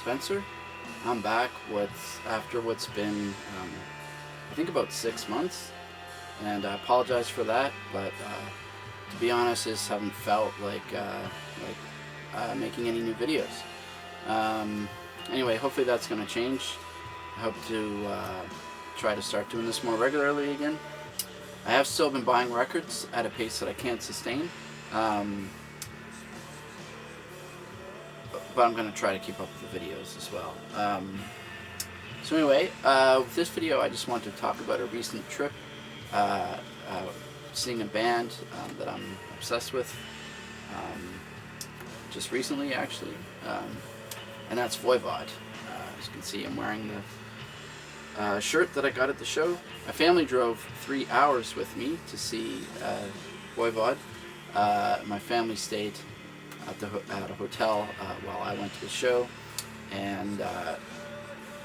Spencer. I'm back after what's been, I think about 6 months, and I apologize for that, but to be honest, I just haven't felt like making any new videos. Anyway, hopefully that's going to change. I hope to try to start doing this more regularly again. I have still been buying records at a pace that I can't sustain, but I'm going to try to keep up with the videos as well. So anyway, with this video I just want to talk about a recent trip, seeing a band that I'm obsessed with, just recently actually, and that's Voivod. As you can see, I'm wearing the shirt that I got at the show. My family drove 3 hours with me to see Voivod. My family stayed at a hotel while I went to the show, and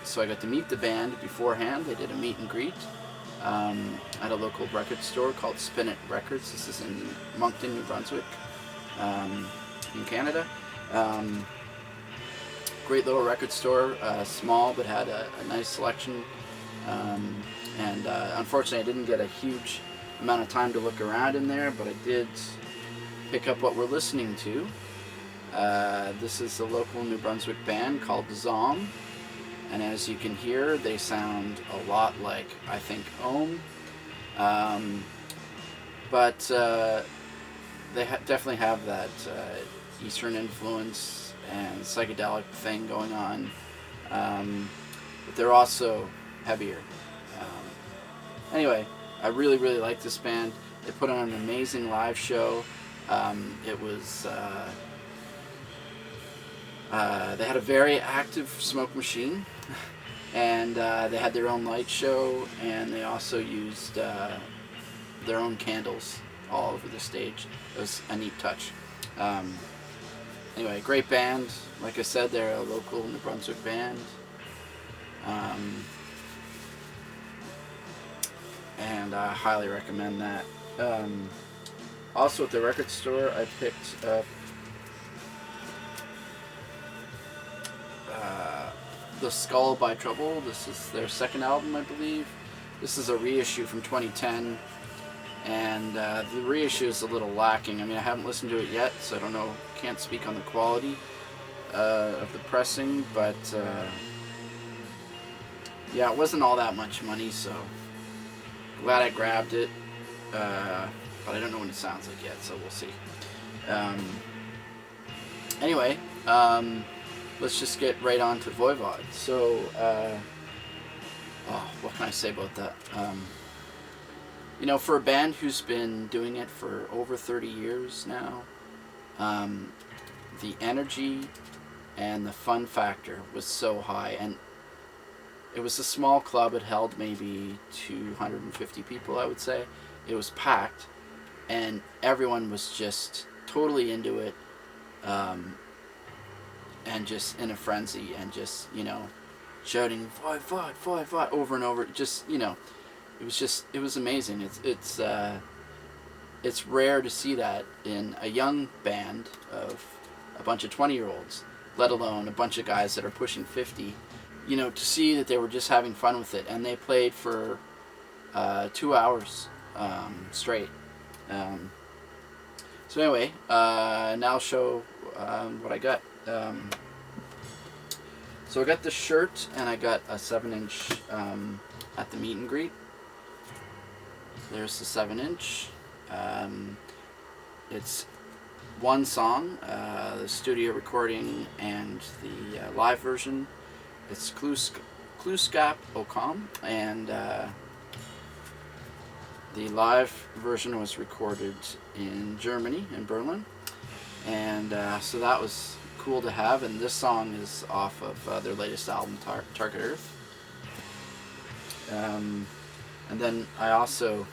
so I got to meet the band beforehand. They did a meet and greet at a local record store called Spin It Records. This is in Moncton, New Brunswick, in Canada. Great little record store, small but had a nice selection, and unfortunately I didn't get a huge amount of time to look around in there, but I did pick up what we're listening to. This is a local New Brunswick band called Zom, and as you can hear, they sound a lot like, I think, Ohm, but they definitely have that Eastern influence and psychedelic thing going on, but they're also heavier. Anyway, I really like this band. They put on an amazing live show. It was they had a very active smoke machine, and they had their own light show, and they also used their own candles all over the stage. It was a neat touch. Anyway, great band. Like I said, they're a local New Brunswick band. And I highly recommend that. Also at the record store, I picked up The Skull by Trouble. This is their second album, I believe. This is a reissue from 2010, and the reissue is a little lacking. I mean, I haven't listened to it yet, so I don't know, can't speak on the quality of the pressing, but yeah, it wasn't all that much money, so glad I grabbed it, but I don't know what it sounds like yet, so we'll see. Anyway, let's just get right on to Voivod. So, what can I say about that? You know, for a band who's been doing it for over 30 years now, the energy and the fun factor was so high, and it was a small club. It held maybe 250 people, I would say. It was packed, and everyone was just totally into it, and just in a frenzy, and just, you know, shouting Voivod, Voivod over and over. Just, you know, it was amazing. It's rare to see that in a young band of a bunch of 20-year-olds, let alone a bunch of guys that are pushing 50. You know, to see that they were just having fun with it, and they played for 2 hours straight. So anyway, now I'll show what I got. So I got the shirt, and I got a 7-inch at the meet and greet. There's the 7-inch. It's one song, the studio recording and the live version. It's Kluskap Okam, and the live version was recorded in Germany, in Berlin, and so that was cool to have. And this song is off of their latest album, Target Earth. And then I also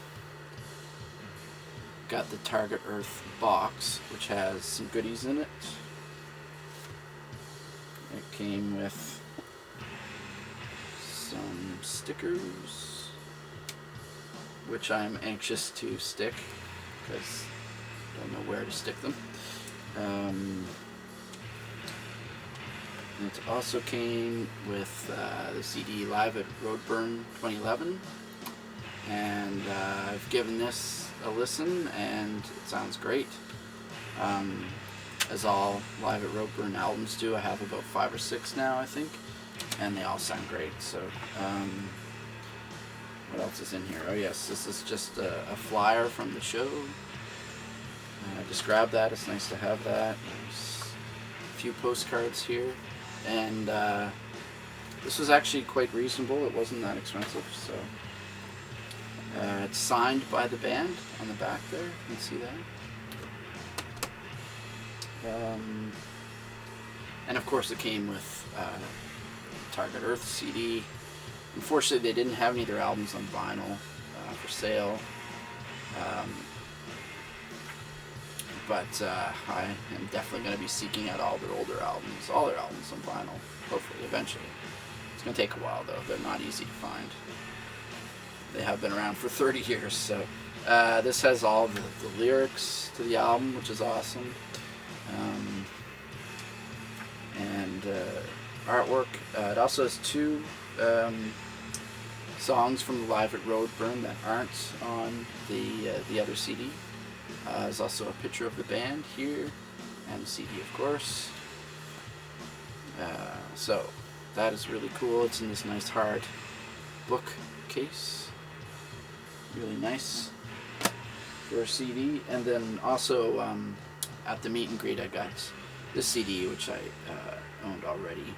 got the Target Earth box, which has some goodies in it. It came with some stickers, which I'm anxious to stick because I don't know where to stick them. And it also came with the CD Live at Roadburn 2011. And I've given this a listen, and it sounds great. As all Live at Roadburn albums do. I have about 5 or 6 now, I think, and they all sound great. So, what else is in here? Oh yes, this is just a flyer from the show. I just grabbed that. It's nice to have that. There's a few postcards here, and this was actually quite reasonable. It wasn't that expensive, so it's signed by the band on the back there. You can see that. And of course it came with Target Earth CD. Unfortunately they didn't have any of their albums on vinyl for sale, but I am definitely going to be seeking out all their older albums, all their albums on vinyl, hopefully, eventually. It's going to take a while though, they're not easy to find. They have been around for 30 years, so this has all the lyrics to the album, which is awesome. And artwork. It also has 2 songs from the Live at Roadburn that aren't on the other CD. There's also a picture of the band here, and the CD, of course. So that is really cool. It's in this nice hard book case. Really nice for a CD. And then also at the meet and greet I got this CD, which I owned already.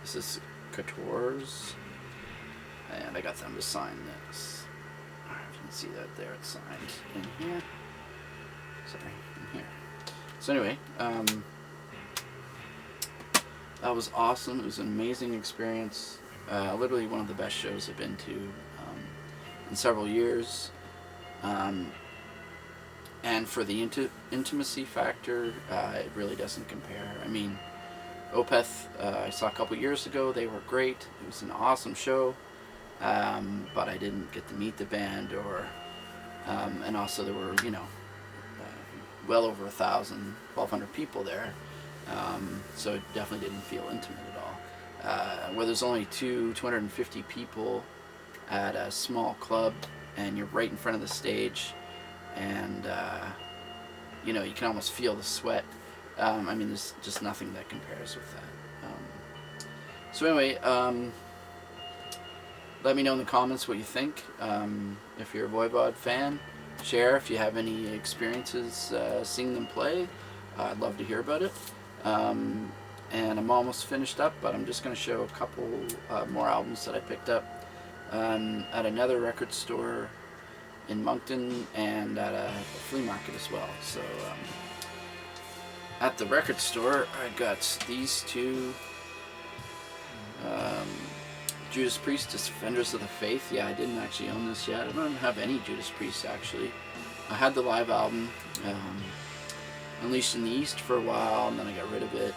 This is Couture's, and I got them to sign this. I don't know if you can see that there. It's signed in here. Sorry, in here. So anyway, that was awesome. It was an amazing experience. Literally one of the best shows I've been to in several years. And for the intimacy factor, it really doesn't compare. I mean, Opeth, I saw a couple years ago. They were great. It was an awesome show, but I didn't get to meet the band, and also there were, well over 1,000, 1,200 people there, so it definitely didn't feel intimate at all. Where there's only 250 people at a small club, and you're right in front of the stage, and you can almost feel the sweat. I mean, there's just nothing that compares with that. So anyway, let me know in the comments what you think. If you're a Voivod fan, share if you have any experiences seeing them play. I'd love to hear about it. And I'm almost finished up, but I'm just going to show a couple more albums that I picked up at another record store in Moncton and at a flea market as well. So at the record store I got these 2 Judas Priest, Defenders of the Faith. Yeah, I didn't actually own this yet. I don't have any Judas Priest actually. I had the live album, Unleashed in the East, for a while, and then I got rid of it.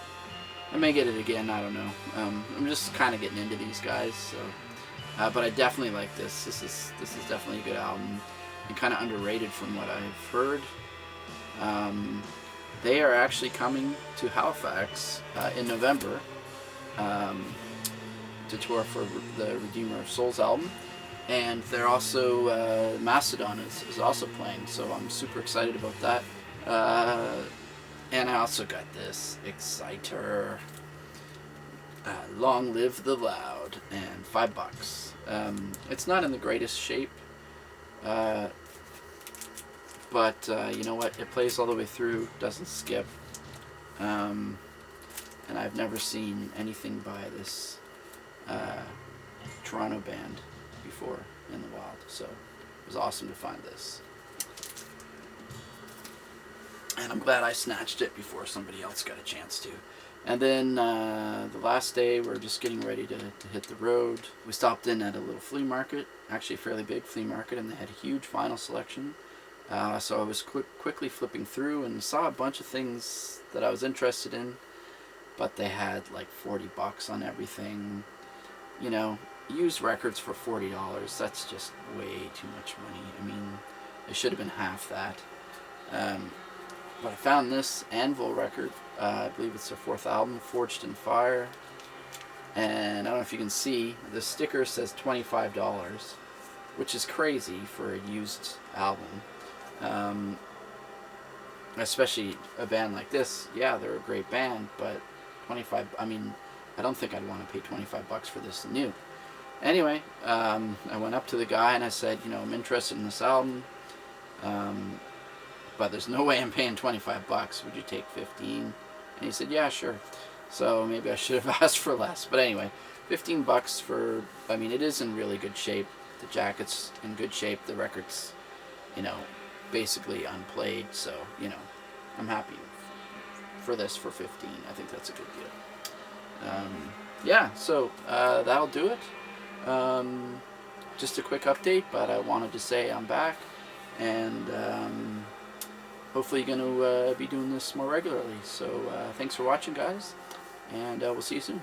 I may get it again, I don't know. I'm just kind of getting into these guys, so but I definitely like this. This is definitely a good album, and kind of underrated from what I've heard. They are actually coming to Halifax in November to tour for the Redeemer of Souls album, and they're also Mastodon is also playing, so I'm super excited about that. And I also got this Exciter, Long Live the Loud, and $5. It's not in the greatest shape, but you know what? It plays all the way through, doesn't skip, and I've never seen anything by this Toronto band before in the wild, so it was awesome to find this. And I'm glad I snatched it before somebody else got a chance to. And then the last day, we're just getting ready to hit the road. We stopped in at a little flea market, actually a fairly big flea market, and they had a huge vinyl selection. So I was quickly flipping through and saw a bunch of things that I was interested in, but they had like $40 on everything. Used records for $40, that's just way too much money. I mean, it should have been half that. But I found this Anvil record. I believe it's their 4th album, Forged in Fire. And I don't know if you can see, the sticker says $25, which is crazy for a used album. Especially a band like this. Yeah, they're a great band, but 25, I mean, I don't think I'd want to pay 25 bucks for this new. Anyway, I went up to the guy and I said, you know, I'm interested in this album, but there's no way I'm paying 25 bucks. Would you take 15? And he said, yeah, sure. So maybe I should have asked for less. But anyway, 15 bucks for, I mean, it is in really good shape. The jacket's in good shape. The record's, you know, basically unplayed. So, you know, I'm happy for this for 15. I think that's a good deal. Yeah, so that'll do it. Just a quick update, but I wanted to say I'm back, and hopefully going to be doing this more regularly. So thanks for watching, guys, and we'll see you soon.